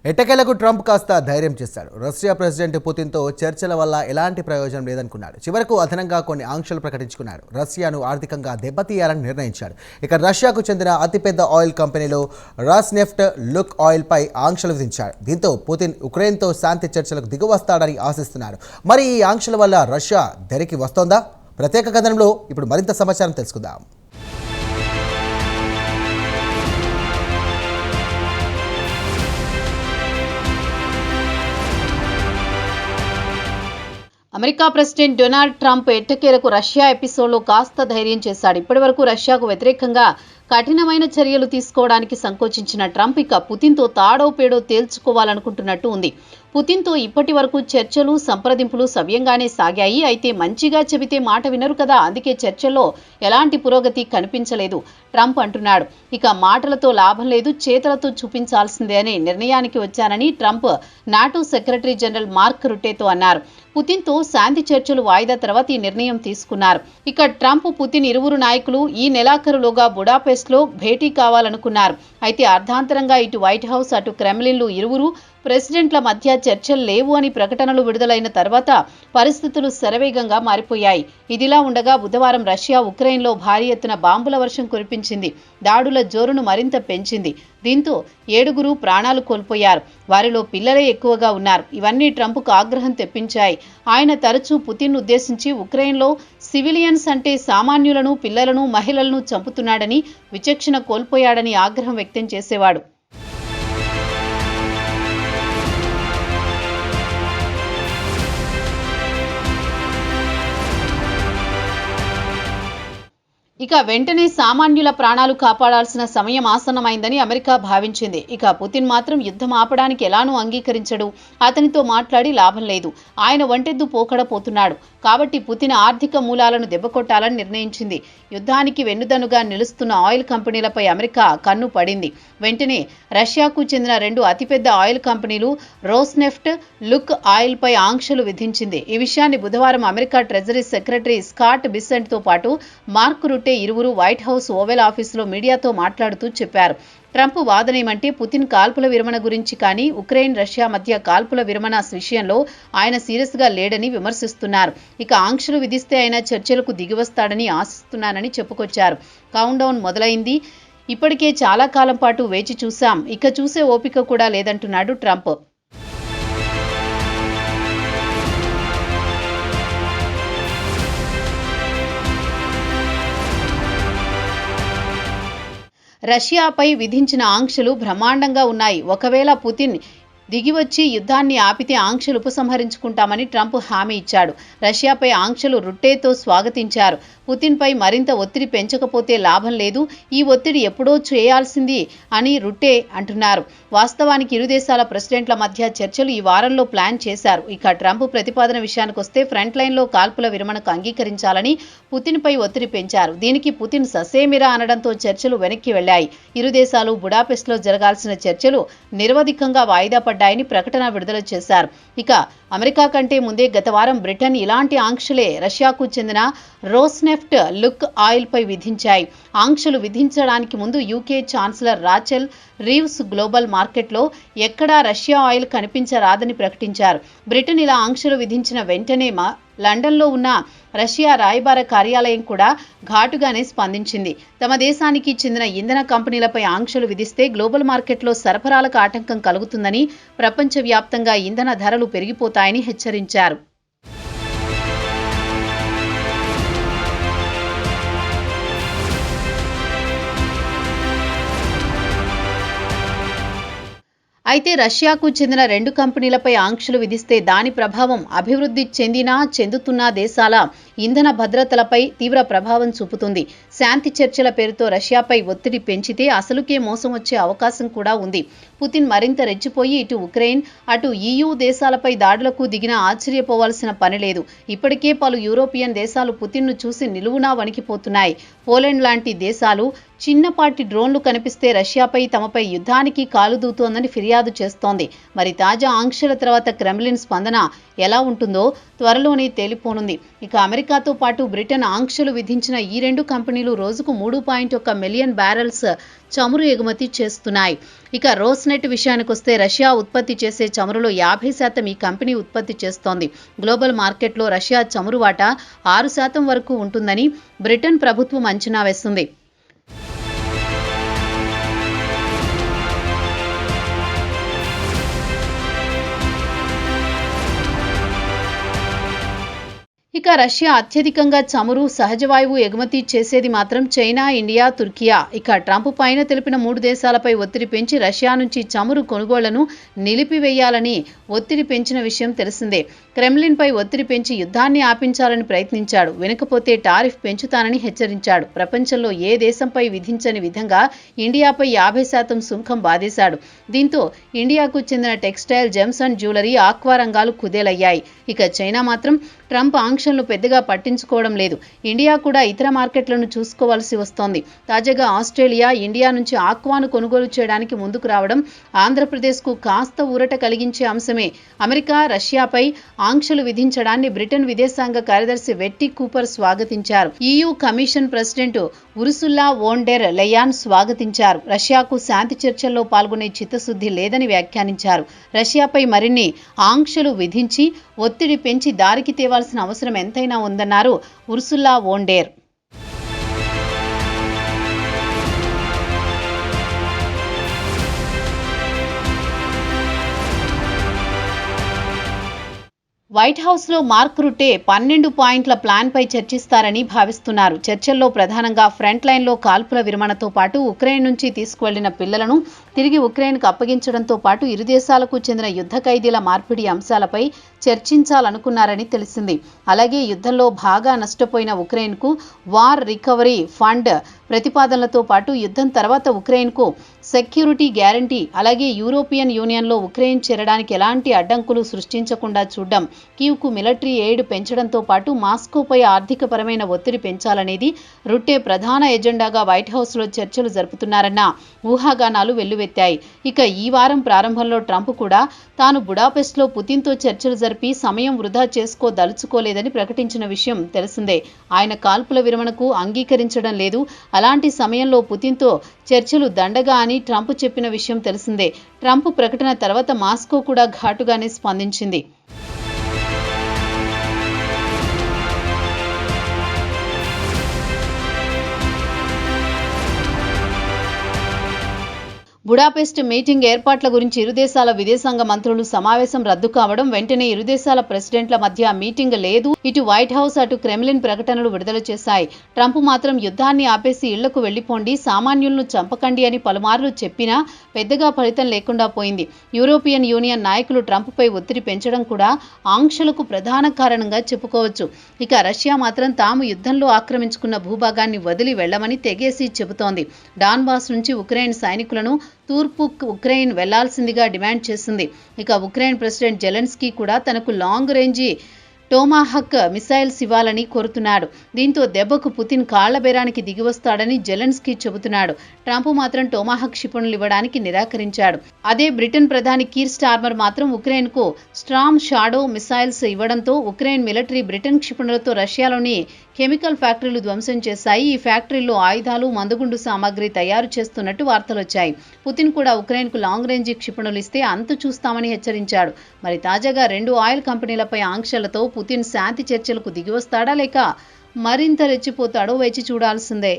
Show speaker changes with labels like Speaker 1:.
Speaker 1: ఎట్టకేలకు ట్రంప్ కాస్త ధైర్యం చేశాడు. రష్యా ప్రెసిడెంట్ పుతిన్తో చర్చల వల్ల ఎలాంటి ప్రయోజనం లేదనుకున్నాడు. చివరకు అదనంగా కొన్ని ఆంక్షలు ప్రకటించుకున్నాడు. రష్యాను ఆర్థికంగా దెబ్బతీయాలని నిర్ణయించాడు. ఇక రష్యాకు చెందిన అతిపెద్ద ఆయిల్ కంపెనీలో రాస్నెఫ్ట్ లుక్ ఆయిల్పై ఆంక్షలు విధించాడు. దీంతో పుతిన్ ఉక్రెయిన్తో శాంతి చర్చలకు దిగువస్తాడని ఆశిస్తున్నారు. మరి ఈ ఆంక్షల వల్ల రష్యా ధరికి వస్తోందా? ప్రత్యేక కథనంలో ఇప్పుడు మరింత సమాచారం తెలుసుకుందాం.
Speaker 2: అమెరికా ప్రెసిడెంట్ డొనాల్డ్ ట్రంప్ ఎట్టకేలకు రష్యా ఎపిసోడ్లో కాస్త ధైర్యం చేశాడు. ఇప్పటివరకు రష్యాకు వ్యతిరేకంగా కఠినమైన చర్యలు తీసుకోవడానికి సంకోచించిన ట్రంప్ ఇక పుతిన్తో తాడో పేడో తేల్చుకోవాలనుకుంటున్నట్టు ఉంది. పుతిన్తో ఇప్పటి వరకు చర్చలు సంప్రదింపులు సవ్యంగానే సాగాయి. అయితే మంచిగా చెబితే మాట వినరు కదా, అందుకే చర్చల్లో ఎలాంటి పురోగతి కనిపించలేదు ట్రంప్ అంటున్నాడు. ఇక మాటలతో లాభం లేదు, చేతలతో చూపించాల్సిందే అనే నిర్ణయానికి వచ్చానని Trump NATO secretary general Mark రుట్టేతో అన్నారు. పుతిన్తో శాంతి చర్చలు వాయిదా తర్వాత ఈ నిర్ణయం తీసుకున్నారు. ఇక ట్రంప్ పుతిన్ ఇరువురు నాయకులు ఈ నెలాఖరులోగా బుడాపెస్ట్లో భేటీ కావాలనుకున్నారు. అయితే అర్ధాంతరంగా ఇటు వైట్ హౌస్ అటు క్రెమ్లిన్లు ఇరువురు ప్రెసిడెంట్ల మధ్య చర్చలు లేవు అని ప్రకటనలు విడుదలైన తర్వాత పరిస్థితులు శరవేగంగా మారిపోయాయి. ఇదిలా ఉండగా బుధవారం రష్యా ఉక్రెయిన్లో భారీ ఎత్తున బాంబుల వర్షం కురిపించింది. దాడుల జోరును మరింత పెంచింది. దీంతో 7 ప్రాణాలు కోల్పోయారు. వారిలో పిల్లలే ఎక్కువగా ఉన్నారు. ఇవన్నీ ట్రంప్కు ఆగ్రహం తెప్పించాయి. ఆయన తరచూ పుతిన్ ఉద్దేశించి ఉక్రెయిన్లో సివిలియన్స్ అంటే సామాన్యులను, పిల్లలను, మహిళలను చంపుతున్నాడని, విచక్షణ కోల్పోయాడని ఆగ్రహం వ్యక్తం చేసేవాడు. ఇక వెంటనే సామాన్యుల ప్రాణాలు కాపాడాల్సిన సమయం ఆసన్నమైందని అమెరికా భావించింది. ఇక పుతిన్ మాత్రం యుద్ధం ఆపడానికి ఎలానూ అంగీకరించడు. అతనితో మాట్లాడి లాభం లేదు. ఆయన ఒంటెద్దు పోకడపోతున్నాడు. కాబట్టి పుతిన్ ఆర్థిక మూలాలను దెబ్బకొట్టాలని నిర్ణయించింది. యుద్ధానికి వెన్నుదన్నుగా నిలుస్తున్న ఆయిల్ కంపెనీలపై అమెరికా కన్ను పడింది. వెంటనే రష్యాకు చెందిన 2 అతిపెద్ద ఆయిల్ కంపెనీలు రోస్నెఫ్ట్, లుక్ ఆయిల్పై ఆంక్షలు విధించింది. ఈ విషయాన్ని బుధవారం అమెరికా ట్రెజరీ సెక్రటరీ స్కాట్ బిసెంట్తో పాటు మార్క్ రుట్టే ఇరువురు వైట్ హౌస్ ఓవెల్ ఆఫీసులో మీడియాతో మాట్లాడుతూ చెప్పారు. ట్రంప్ వాదనేమంటే పుతిన్ కాల్పుల విరమణ గురించి కానీ ఉక్రెయిన్ రష్యా మధ్య కాల్పుల విరమణ విషయంలో ఆయన సీరియస్గా లేడని విమర్శిస్తున్నారు. ఇక ఆంక్షలు విధిస్తే ఆయన చర్చలకు దిగివస్తాడని ఆశిస్తున్నానని చెప్పుకొచ్చారు. కౌంట్ డౌన్ మొదలైంది. ఇప్పటికే చాలా కాలం పాటు వేచి చూశాం, ఇక చూసే ఓపిక కూడా లేదంటున్నాడు ట్రంప్. రష్యాపై విధించిన ఆంక్షలు బ్రహ్మాండంగా ఉన్నాయి. ఒకవేళ పుతిన్ దిగివచ్చి యుద్ధాన్ని ఆపితే ఆంక్షలు ఉపసంహరించుకుంటామని ట్రంప్ హామీ ఇచ్చాడు. రష్యాపై ఆంక్షలు రుట్టేతో స్వాగతించారు. పుతిన్పై మరింత ఒత్తిడి పెంచకపోతే లాభం లేదు, ఈ ఒత్తిడి ఎప్పుడో చేయాల్సింది అని రుట్టే అంటున్నారు. వాస్తవానికి ఇరు దేశాల ప్రెసిడెంట్ల మధ్య చర్చలు ఈ వారంలో ప్లాన్ చేశారు. ఇక ట్రంప్ ప్రతిపాదన విషయానికొస్తే ఫ్రంట్ లైన్లో కాల్పుల విరమణకు అంగీకరించాలని పుతిన్పై ఒత్తిడి పెంచారు. దీనికి పుతిన్ ససేమిరా అనడంతో చర్చలు వెనక్కి వెళ్లాయి. ఇరు దేశాలు బుడాపెస్ట్లో జరగాల్సిన చర్చలు నిరవధికంగా వాయిదా పడ్డాయని ప్రకటన విడుదల చేశారు. ఇక అమెరికా కంటే ముందే గత వారం బ్రిటన్ ఇలాంటి ఆంక్షలే రష్యాకు చెందిన రోస్నెఫ్ట్, లుక్ ఆయిల్పై విధించాయి. ఆంక్షలు విధించడానికి ముందు UK chancellor Rachel Reeves global మార్కెట్లో ఎక్కడా రష్యా ఆయిల్ కనిపించరాదని ప్రకటించారు. బ్రిటన్ ఇలా ఆంక్షలు విధించిన వెంటనే లండన్లో ఉన్న రష్యా రాయబార కార్యాలయం కూడా ఘాటుగానే స్పందించింది. తమ దేశానికి చెందిన ఇంధన కంపెనీలపై ఆంక్షలు విధిస్తే గ్లోబల్ మార్కెట్లో సరఫరాలకు ఆటంకం కలుగుతుందని, ప్రపంచవ్యాప్తంగా ఇంధన ధరలు పెరిగిపోతాయని హెచ్చరించారు. అయితే రష్యాకు చెందిన 2 కంపెనీలపై ఆంక్షలు విధిస్తే దాని ప్రభావం అభివృద్ధి చెందుతున్న దేశాల ఇంధన భద్రతలపై తీవ్ర ప్రభావం చూపుతుంది. శాంతి చర్చల పేరుతో రష్యాపై ఒత్తిడి పెంచితే అసలుకే మోసం వచ్చే అవకాశం కూడా ఉంది. పుతిన్ మరింత రెచ్చిపోయి ఇటు ఉక్రెయిన్ అటు EU దేశాలపై దాడులకు దిగినా ఆశ్చర్యపోవాల్సిన పని లేదు. ఇప్పటికే పలు యూరోపియన్ దేశాలు పుతిన్ను చూసి నిలువునా వణికిపోతున్నాయి. పోలాండ్ లాంటి దేశాలు చిన్నపాటి డ్రోన్లు కనిపిస్తే రష్యాపై తమపై యుద్ధానికి కాలుదూతోందని ఫిర్యాదు చేస్తోంది. మరి తాజా ఆంక్షల తర్వాత క్రెమ్లిన్ స్పందన ఎలా ఉంటుందో త్వరలోనే తేలిపోనుంది. ఇక అమెరికాతో పాటు బ్రిటన్ ఆంక్షలు విధించిన ఈ 2 కంపెనీలు రోజుకు 3.1 మిలియన్ బ్యారెల్స్ చమురు ఎగుమతి చేస్తున్నాయి. ఇక రోస్నెట్ విషయానికొస్తే రష్యా ఉత్పత్తి చేసే చమురులో 50% ఈ కంపెనీ ఉత్పత్తి చేస్తోంది. గ్లోబల్ మార్కెట్లో రష్యా చమురు వాటా 6% వరకు ఉంటుందని బ్రిటన్ ప్రభుత్వం అంచనా వేస్తుంది. ఇక రష్యా అత్యధికంగా చమురు, సహజవాయువు ఎగుమతి చేసేది మాత్రం చైనా, ఇండియా, తుర్కియా. ఇక ట్రంప్ పైన తెలిపిన 3 దేశాలపై ఒత్తిడి పెంచి రష్యా నుంచి చమురు కొనుగోళ్లను నిలిపివేయాలని ఒత్తిడి పెంచిన విషయం తెలిసిందే. క్రెమ్లిన్పై ఒత్తిడి పెంచి యుద్ధాన్ని ఆపించాలని ప్రయత్నించాడు. వెనుకపోతే టారిఫ్ పెంచుతానని హెచ్చరించాడు. ప్రపంచంలో ఏ దేశంపై విధించని విధంగా ఇండియాపై 50% సుంకం బాధేశాడు. దీంతో ఇండియాకు చెందిన textile, gems and jewellery, aqua రంగాలు కుదేలయ్యాయి. ఇక చైనా మాత్రం ట్రంప్ ఆంక్షలను పెద్దగా పట్టించుకోవడం లేదు. ఇండియా కూడా ఇతర మార్కెట్లను చూసుకోవాల్సి వస్తోంది. తాజాగా ఆస్ట్రేలియా ఇండియా నుంచి ఆక్వాను కొనుగోలు చేయడానికి ముందుకు రావడం ఆంధ్రప్రదేశ్కు కాస్త ఊరట కలిగించే అంశమే. అమెరికా, రష్యాపై ఆంక్షలు విధించడాన్ని బ్రిటన్ విదేశాంగ కార్యదర్శి వెట్టి కూపర్ స్వాగతించారు. EU commission president Ursula von der Leyen స్వాగతించారు. రష్యాకు శాంతి చర్చల్లో పాల్గొనే చిత్తశుద్ధి లేదని వ్యాఖ్యానించారు. రష్యాపై మరిన్ని ఆంక్షలు విధించి ఒత్తిడి పెంచి దారికి తేవాల్సిన అవసరం ఎంతైనా ఉందన్నారు ఉర్సులా వోన్ డెర్. వైట్ హౌస్లో మార్క్ రుటే 12 పాయింట్ల ప్లాన్పై చర్చిస్తారని భావిస్తున్నారు. చర్చల్లో ప్రధానంగా ఫ్రంట్ లైన్లో కాల్పుల విరమణతో పాటు ఉక్రెయిన్ నుంచి తీసుకువెళ్లిన పిల్లలను తిరిగి ఉక్రెయిన్కు అప్పగించడంతో పాటు ఇరు దేశాలకు చెందిన యుద్ధ ఖైదీల మార్పిడి అంశాలపై చర్చించాలనుకున్నారని తెలిసింది. అలాగే యుద్ధంలో బాగా నష్టపోయిన ఉక్రెయిన్కు వార్ రికవరీ ఫండ్ ప్రతిపాదనలతో పాటు యుద్ధం తర్వాత ఉక్రెయిన్కు సెక్యూరిటీ గ్యారంటీ, అలాగే యూరోపియన్ యూనియన్లో ఉక్రెయిన్ చేరడానికి ఎలాంటి అడ్డంకులు సృష్టించకుండా చూడడం, కీవ్కు మిలిటరీ ఎయిడ్ పెంచడంతో పాటు మాస్కోపై ఆర్థికపరమైన ఒత్తిడి పెంచాలనేది రుట్టే ప్రధాన ఎజెండాగా వైట్ హౌస్లో చర్చలు జరుపుతున్నారన్న ఊహాగానాలు వెల్లువెత్తాయి. ఇక ఈ వారం ప్రారంభంలో ట్రంప్ కూడా తాను బుడాపెస్ట్లో పుతిన్తో చర్చలు జరిపి సమయం వృధా చేసుకోదలుచుకోలేదని ప్రకటించిన విషయం తెలిసిందే. ఆయన కాల్పుల విరమణకు అంగీకరించడం లేదు. అలాంటి సమయంలో పుతిన్తో చర్చలు దండగా అని ట్రంప్ చెప్పిన విషయం తెలిసిందే. ట్రంప్ ప్రకటన తర్వాత మాస్కో కూడా ఘాటుగానే స్పందించింది. బుడాపెస్ట్ మీటింగ్ ఏర్పాట్ల గురించి ఇరు దేశాల విదేశాంగ మంత్రులు సమావేశం రద్దు కావడం, వెంటనే ఇరు దేశాల ప్రెసిడెంట్ల మధ్య మీటింగ్ లేదు. ఇటు వైట్ హౌస్, అటు క్రెమ్లిన్ ప్రకటనలు విడుదల చేశాయి. ట్రంప్ మాత్రం యుద్ధాన్ని ఆపేసి ఇళ్లకు వెళ్లిపోండి, సామాన్యులను చంపకండి అని పలుమార్లు చెప్పినా పెద్దగా ఫలితం లేకుండా పోయింది. యూరోపియన్ యూనియన్ నాయకులు ట్రంప్పై ఒత్తిడి పెంచడం కూడా ఆంక్షలకు ప్రధాన కారణంగా చెప్పుకోవచ్చు. ఇక రష్యా మాత్రం తాము యుద్ధంలో ఆక్రమించుకున్న భూభాగాన్ని వదిలి వెళ్లమని తెగేసి చెబుతోంది. డాన్బాస్ నుంచి ఉక్రెయిన్ సైనికులను తూర్పు ఉక్రెయిన్ వెళ్లాల్సిందిగా డిమాండ్ చేసింది. ఇక ఉక్రెయిన్ ప్రెసిడెంట్ జెలెన్స్కీ కూడా తనకు లాంగ్ రేంజీ టోమాహక్ మిసైల్స్ ఇవ్వాలని కోరుతున్నాడు. దీంతో దెబ్బకు పుతిన్ కాళ్లబేరానికి దిగివస్తాడని జెలెన్స్కీ చెబుతున్నాడు. ట్రంప్ మాత్రం టోమాహక్ క్షిపణులు ఇవ్వడానికి నిరాకరించాడు. అదే బ్రిటన్ ప్రధాని కీర్ స్టార్మర్ మాత్రం ఉక్రెయిన్కు స్ట్రామ్ షాడో మిసైల్స్ ఇవ్వడంతో ఉక్రెయిన్ మిలిటరీ బ్రిటన్ క్షిపణులతో రష్యాలోని కెమికల్ ఫ్యాక్టరీలు ధ్వంసం చేశాయి. ఈ ఫ్యాక్టరీల్లో ఆయుధాలు, మందుగుండు సామాగ్రి తయారు చేస్తున్నట్టు వార్తలొచ్చాయి. పుతిన్ కూడా ఉక్రెయిన్కు లాంగ్ రేంజీ క్షిపణులు ఇస్తే అంతు చూస్తామని హెచ్చరించాడు. మరి తాజాగా 2 ఆయిల్ కంపెనీలపై ఆంక్షలతో పుతిన్ శాంతి చర్చలకు దిగివస్తాడా లేక మరింత రెచ్చిపోతాడో వేచి చూడాల్సిందే.